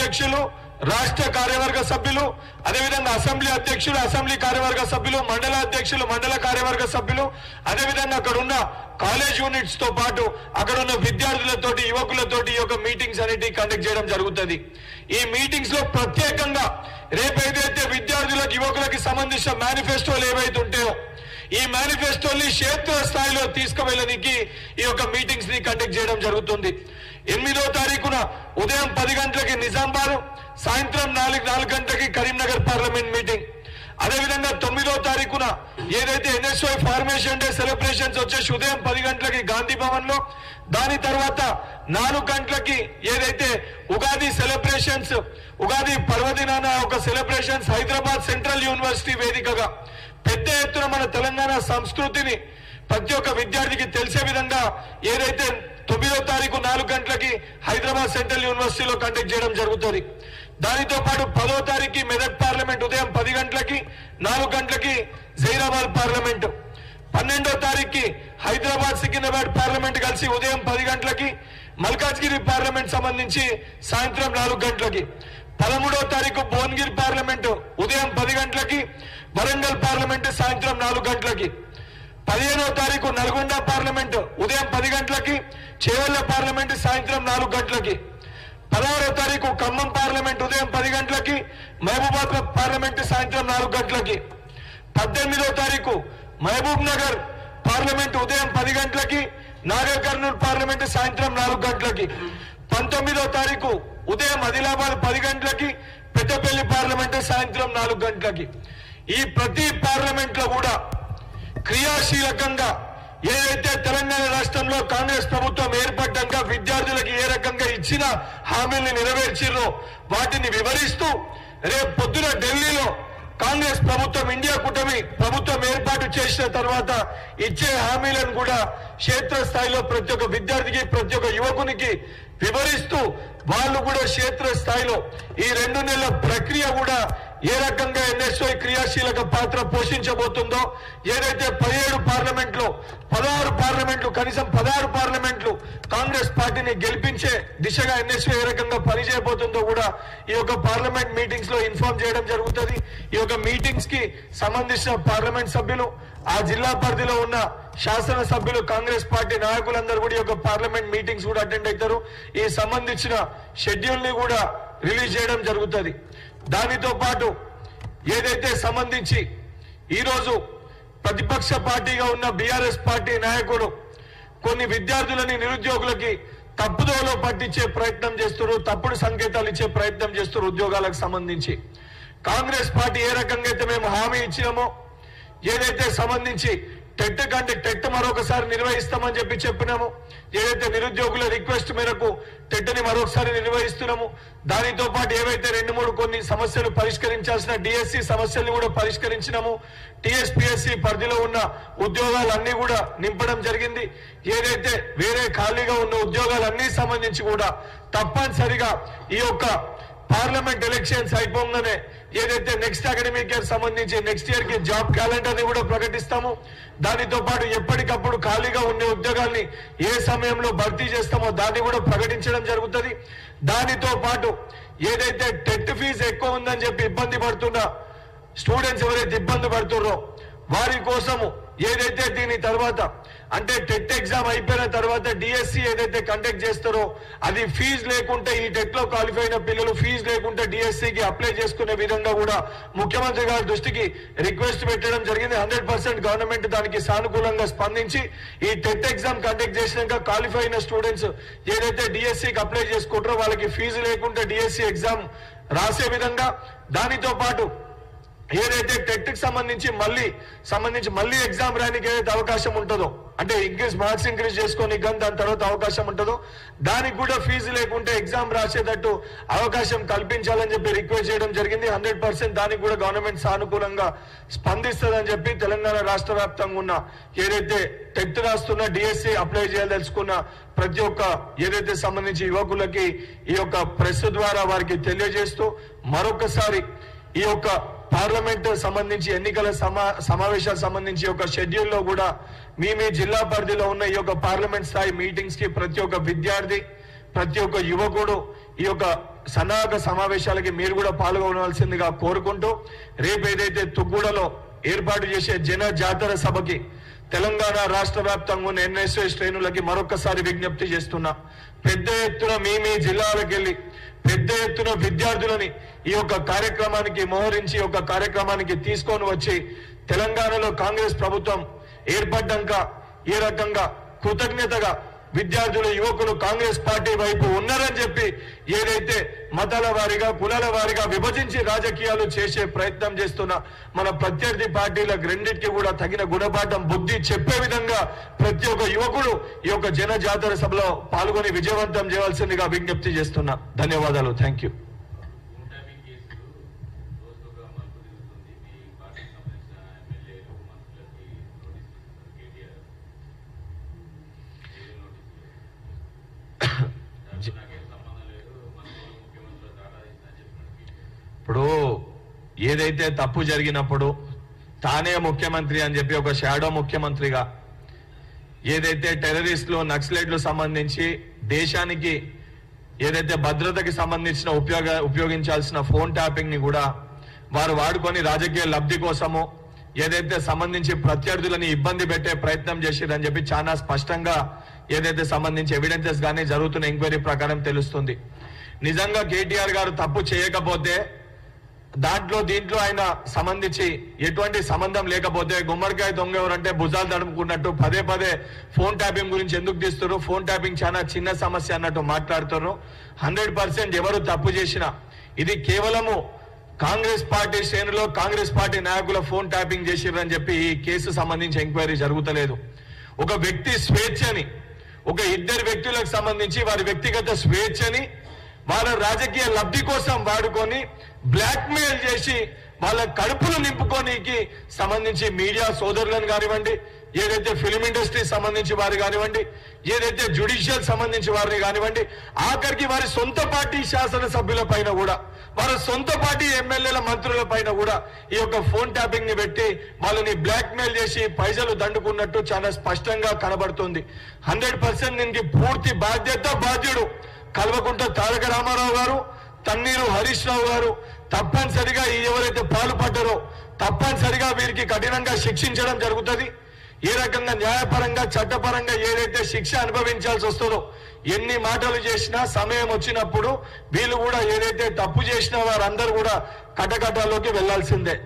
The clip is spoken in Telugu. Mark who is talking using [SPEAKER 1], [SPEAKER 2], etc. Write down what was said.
[SPEAKER 1] అధ్యక్షులు, రాష్ట్ర కార్యవర్గ సభ్యులు, అదేవిధంగా అసెంబ్లీ అధ్యక్షులు, అసెంబ్లీ కార్యవర్గ సభ్యులు, మండల అధ్యక్షులు, మండల కార్యవర్గ సభ్యులు, అదేవిధంగా అక్కడ ఉన్న కాలేజ్ యూనిట్స్ తో పాటు అక్కడ ఉన్న విద్యార్థులతోటి, యువకులతోటి ఈ యొక్క మీటింగ్స్ అనేవి కండక్ట్ చేయడం జరుగుతుంది. ఈ మీటింగ్స్ లో ప్రత్యేకంగా రేపు ఏదైతే విద్యార్థులకు, యువకులకి సంబంధించిన మేనిఫెస్టోలు ఏవైతే ఉంటాయో ఈ మేనిఫెస్టోని క్షేత్ర స్థాయిలో తీసుకువెళ్ళడానికి ఈ యొక్క మీటింగ్స్ ని కండక్ట్ చేయడం జరుగుతుంది. 8వ తారీఖున ఉదయం 10 గంటలకి నిజామాబాద్, సాయంత్రం 4 గంటలకి కరీంనగర్ పార్లమెంట్ మీటింగ్. అదేవిధంగా 9వ తారీఖున ఏదైతే ఎన్ఎస్వై ఫార్మేషన్ డే సెలబ్రేషన్స్ వచ్చేసి ఉదయం 10 గంటలకి గాంధీ భవన్ లో, దాని తర్వాత 4 గంటలకి ఏదైతే ఉగాది సెలబ్రేషన్స్, ఉగాది పర్వదినాన ఒక సెలబ్రేషన్స్ హైదరాబాద్ సెంట్రల్ యూనివర్సిటీ వేదికగా పెద్ద ఎత్తున మన తెలంగాణ సంస్కృతిని ప్రతి ఒక్క విద్యార్థికి తెలిసే విధంగా ఏదైతే 9వ తారీఖు 4 గంటలకి హైదరాబాద్ సెంట్రల్ యూనివర్సిటీలో కండక్ట్ చేయడం జరుగుతుంది. దానితో పాటు 10వ తారీఖు మెదక్ పార్లమెంట్ ఉదయం 10 గంటలకి, 4 గంటలకి జైరాబాద్ పార్లమెంట్. 12వ తారీఖు హైదరాబాద్ సికింద్రాబాద్ పార్లమెంట్ కలిసి ఉదయం 10 గంటలకి, మల్కాజ్గిరి పార్లమెంట్ సంబంధించి సాయంత్రం 4 గంటలకి. 13వ తారీఖు భువనగిరి పార్లమెంట్ ఉదయం 10 గంటలకి, వరంగల్ పార్లమెంట్ సాయంత్రం 4 గంటలకి. 15వ తారీఖు నల్గొండ పార్లమెంట్ ఉదయం 10 గంటలకి, చేవెళ్ల పార్లమెంట్ సాయంత్రం 4 గంటలకి. 16వ తారీఖు ఖమ్మం పార్లమెంట్ ఉదయం 10 గంటలకి, మహబూబాబాద్ పార్లమెంట్ సాయంత్రం 4 గంటలకి. 18వ తారీఖు మహబూబ్ నగర్ పార్లమెంట్ ఉదయం 10 గంటలకి, నాగర్ కర్నూలు పార్లమెంట్ సాయంత్రం 4 గంటలకి. 19వ తారీఖు ఉదయం ఆదిలాబాద్ 10 గంటలకి, పెద్దపల్లి పార్లమెంట్ సాయంత్రం 4 గంటలకి. ఈ ప్రతి పార్లమెంట్ లో కూడా క్రియాశీలకంగా ఏదైతే తెలంగాణ రాష్ట్రంలో కాంగ్రెస్ ప్రభుత్వం ఏర్పడ్డాక విద్యార్థులకు ఏ రకంగా ఇచ్చిన హామీల్ని నెరవేర్చిరో వాటిని వివరిస్తూ రేపు పొద్దున ఢిల్లీలో కాంగ్రెస్ ప్రభుత్వం, ఇండియా కూటమి ప్రభుత్వం ఏర్పాటు చేసిన తర్వాత ఇచ్చే హామీలను కూడా క్షేత్రస్థాయిలో ప్రతి ఒక్క విద్యార్థికి, ప్రతి ఒక్క యువకునికి వివరిస్తూ వాళ్ళు కూడా క్షేత్రస్థాయిలో ఈ 2 నెలల ప్రక్రియ కూడా ఏ రకంగా ఎన్ఎస్వై క్రియాశీలక పాత్ర పోషించబోతుందో, ఏదైతే 17 పార్లమెంట్లో 16 పార్లమెంట్లు, కనీసం 16 పార్లమెంట్లు కాంగ్రెస్ పార్టీని గెలిపించే దిశగా ఎన్ఎస్వై ఏ రకంగా పనిచేయబోతుందో కూడా ఈ యొక్క పార్లమెంట్ మీటింగ్స్ లో ఇన్ఫార్మ్ చేయడం జరుగుతుంది. ఈ యొక్క మీటింగ్స్ కి సంబంధించిన పార్లమెంట్ సభ్యులు, ఆ జిల్లా పరిధిలో ఉన్న శాసన సభ్యులు, కాంగ్రెస్ పార్టీ నాయకులందరూ కూడా ఈ యొక్క పార్లమెంట్ మీటింగ్స్ కూడా అటెండ్ అవుతారు. ఈ సంబంధించిన షెడ్యూల్ ని కూడా రిలీజ్ చేయడం జరుగుతుంది. దానితో పాటు ఏదైతే సంబంధించి ఈరోజు ప్రతిపక్ష పార్టీగా ఉన్న బీఆర్ఎస్ పార్టీ నాయకులు కొన్ని విద్యార్థులని, నిరుద్యోగులకి తప్పుదోవలో పట్టించే ప్రయత్నం చేస్తున్నారు, తప్పుడు సంకేతాలు ఇచ్చే ప్రయత్నం చేస్తున్నారు. ఉద్యోగాలకు సంబంధించి కాంగ్రెస్ పార్టీ ఏ రకంగా అయితే మేము హామీ ఇచ్చినామో, ఏదైతే సంబంధించి టెట్ మరొకసారి నిర్వహిస్తామని చెప్పినాము, ఏదైతే నిరుద్యోగుల రిక్వెస్ట్ మేరకు టెట్ని మరొకసారి నిర్వహిస్తున్నాము. దానితో పాటు ఏవైతే 2-3 కొన్ని సమస్యలు పరిష్కరించాల్సిన డిఎస్సి సమస్యల్ని కూడా పరిష్కరించినాము. టీఎస్పీఎస్సీ పరిధిలో ఉన్న ఉద్యోగాలన్నీ కూడా నింపడం జరిగింది. ఏదైతే వేరే ఖాళీగా ఉన్న ఉద్యోగాలన్నీ సంబంధించి కూడా తప్పనిసరిగా ఈ యొక్క పార్లమెంట్ ఎలక్షన్స్ అయిపోగానే ఏదైతే నెక్స్ట్ అకాడమిక్ ఇయర్ సంబంధించి నెక్స్ట్ ఇయర్ కి జాబ్ క్యాలెండర్ ని కూడా ప్రకటిస్తాము. దానితో పాటు ఎప్పటికప్పుడు ఖాళీగా ఉండే ఉద్యోగాల్ని ఏ సమయంలో భర్తీ చేస్తామో దాన్ని కూడా ప్రకటించడం జరుగుతుంది. దానితో పాటు ఏదైతే టెట్ ఫీజు ఎక్కువ ఉందని చెప్పి ఇబ్బంది పడుతున్న స్టూడెంట్స్ ఎవరైతే ఇబ్బంది పడుతున్నారో వారి కోసము ఏదైతే దీని తర్వాత అంటే టెట్ ఎగ్జామ్ అయిపోయిన తర్వాత డిఎస్సి ఏదైతే కండక్ట్ చేస్తారో అది ఫీజు లేకుంటే, ఈ టెట్ లో క్వాలిఫై అయిన పిల్లలు ఫీజు లేకుంటే డిఎస్సికి అప్లై చేసుకునే విధంగా కూడా ముఖ్యమంత్రి గారి దృష్టికి రిక్వెస్ట్ పెట్టడం జరిగింది. 100% గవర్నమెంట్ దానికి సానుకూలంగా స్పందించి ఈ టెట్ ఎగ్జామ్ కండక్ట్ చేసినాక క్వాలిఫై అయిన స్టూడెంట్స్ ఏదైతే డిఎస్సికి అప్లై చేసుకుంటారో వాళ్ళకి ఫీజు లేకుంటే డిఎస్సి ఎగ్జామ్ రాసే విధంగా, దానితో పాటు ఏదైతే టెట్ కి సంబంధించి మళ్ళీ ఎగ్జామ్ రాయడానికి ఏదైతే అవకాశం ఉంటుందో, అంటే మార్క్స్ ఇంక్రీజ్ చేసుకొని కానీ దాని తర్వాత అవకాశం ఉంటుందో దానికి కూడా ఫీజు లేకుంటే ఎగ్జామ్ రాసేటట్టు అవకాశం కల్పించాలని చెప్పి రిక్వెస్ట్ చేయడం జరిగింది. 100% దానికి కూడా గవర్నమెంట్ సానుకూలంగా స్పందిస్తుందని చెప్పి తెలంగాణ రాష్ట్ర వ్యాప్తంగా ఉన్న ఏదైతే టెట్ రాస్తున్న, డిఎస్సి అప్లై చేయదలుచుకున్న ప్రతి ఒక్క ఏదైతే సంబంధించి యువకులకి ఈ యొక్క ప్రెస్ ద్వారా వారికి తెలియజేస్తూ మరొకసారి ఈ యొక్క పార్లమెంట్ సంబంధించి ఎన్నికల సమావేశాలకు సంబంధించి ఒక షెడ్యూల్ లో కూడా మీ జిల్లా పరిధిలో ఉన్న ఈ యొక్క పార్లమెంట్ స్థాయి మీటింగ్స్ కి ప్రతి ఒక్క విద్యార్థి, ప్రతి ఒక్క యువకుడు ఈ యొక్క సన్నాహక సమావేశాలకి మీరు కూడా పాల్గొనవలసిందిగా కోరుకుంటూ రేపు ఏదైతే తుగ్గూడలో ఏర్పాటు చేసే జన జాతర సభకి తెలంగాణ రాష్ట్ర వ్యాప్తంగా ఉన్న ఎన్ఎస్ఏ శ్రేణులకి మరొకసారి విజ్ఞప్తి చేస్తున్నా. పెద్ద ఎత్తున మీ జిల్లాలకు వెళ్ళి పెద్ద ఎత్తున విద్యార్థులని ఈ యొక్క కార్యక్రమానికి మోహరించి ఒక కార్యక్రమానికి తీసుకొని వచ్చి తెలంగాణలో కాంగ్రెస్ ప్రభుత్వం ఏర్పడ్డాక ఏ రకంగా కృతజ్ఞతగా విద్యార్థులు యువకులు కాంగ్రెస్ పార్టీ వైపు ఉన్నారని చెప్పి ఏదైతే మతాల వారీగా కులాల వారీగా విభజించి రాజకీయాలు చేసే ప్రయత్నం చేస్తున్న మన ప్రత్యర్థి పార్టీలకు రెండింటికి కూడా తగిన గుణపాఠం బుద్ధి చెప్పే విధంగా ప్రతి ఒక్క యువకుడు ఈ యొక్క జన జాతర సభలో పాల్గొని విజయవంతం చేయవలసిందిగా విజ్ఞప్తి చేస్తున్నా. ధన్యవాదాలు. Thank you. ఇప్పుడు ఏదైతే తప్పు జరిగినప్పుడు తానే ముఖ్యమంత్రి అని చెప్పి ఒక షాడో ముఖ్యమంత్రిగా ఏదైతే టెర్రరిస్టులు నక్సలైట్లు సంబంధించి దేశానికి ఏదైతే భద్రతకి సంబంధించిన ఉపయోగించాల్సిన ఫోన్ ట్యాపింగ్ ని కూడా వారు వాడుకొని రాజకీయ లబ్ధి కోసము ఏదైతే సంబంధించి ప్రత్యర్థులని ఇబ్బంది పెట్టే ప్రయత్నం చేసిరని చెప్పి చాలా స్పష్టంగా ఏదైతే సంబంధించి ఎవిడెన్సెస్ గానీ జరుగుతున్న ఎంక్వైరీ ప్రకారం తెలుస్తుంది. నిజంగా కేటీఆర్ గారు తప్పు చేయకపోతే దీంట్లో ఆయన సంబంధించి ఎటువంటి సంబంధం లేకపోతే గుమ్మడికాయ దొంగ ఎవరంటే భుజాలు తడుముకున్నట్టు పదే ఫోన్ ట్యాపింగ్ గురించి ఎందుకు తీస్తున్నారు? ఫోన్ ట్యాపింగ్ చాలా చిన్న సమస్య అన్నట్టు మాట్లాడుతున్నారు. 100% ఎవరు తప్పు చేసినా ఇది కేవలము కాంగ్రెస్ పార్టీ శ్రేణులో కాంగ్రెస్ పార్టీ నాయకుల ఫోన్ ట్యాపింగ్ చేసిరని చెప్పి ఈ కేసు సంబంధించి ఎంక్వైరీ జరుగుతలేదు. ఒక వ్యక్తి స్వేచ్ఛని ఒక ఇద్దరు వ్యక్తులకు సంబంధించి వారి వ్యక్తిగత స్వేచ్ఛని వాళ్ళ రాజకీయ లబ్ధి కోసం వాడుకొని బ్లాక్ మెయిల్ చేసి వాళ్ళ కడుపులు నింపుకోనికి సంబంధించి మీడియా సోదరులను కానివ్వండి, ఏదైతే ఫిలిం ఇండస్ట్రీ సంబంధించి వారు కానివ్వండి, ఏదైతే జ్యుడిషియల్ సంబంధించి వారిని కానివ్వండి, ఆఖరికి వారి సొంత పార్టీ శాసనసభ్యుల పైన కూడా వారి సొంత పార్టీ ఎమ్మెల్యేల మంత్రుల పైన కూడా ఈ యొక్క ఫోన్ ట్యాపింగ్ ని పెట్టి వాళ్ళని బ్లాక్ మెయిల్ చేసి పైసలు దండుకున్నట్టు చాలా స్పష్టంగా కనబడుతుంది. 100% దీనికి పూర్తి బాధ్యుడు కల్వకుంట్ల తారక రామారావు గారు, తన్నీరు హరీష్ రావు గారు. తప్పనిసరిగా ఎవరైతే పాల్పడ్డారో తప్పనిసరిగా వీరికి కఠినంగా శిక్షించడం జరుగుతుంది. ఏ రకంగా న్యాయపరంగా చట్టపరంగా ఏదైతే శిక్ష అనుభవించాల్సి వస్తుందో, ఎన్ని మాటలు చేసినా సమయం వచ్చినప్పుడు వీళ్ళు కూడా ఏదైతే తప్పు చేసినా వారందరూ కూడా కటకటాల్లోకి వెళ్లాల్సిందే.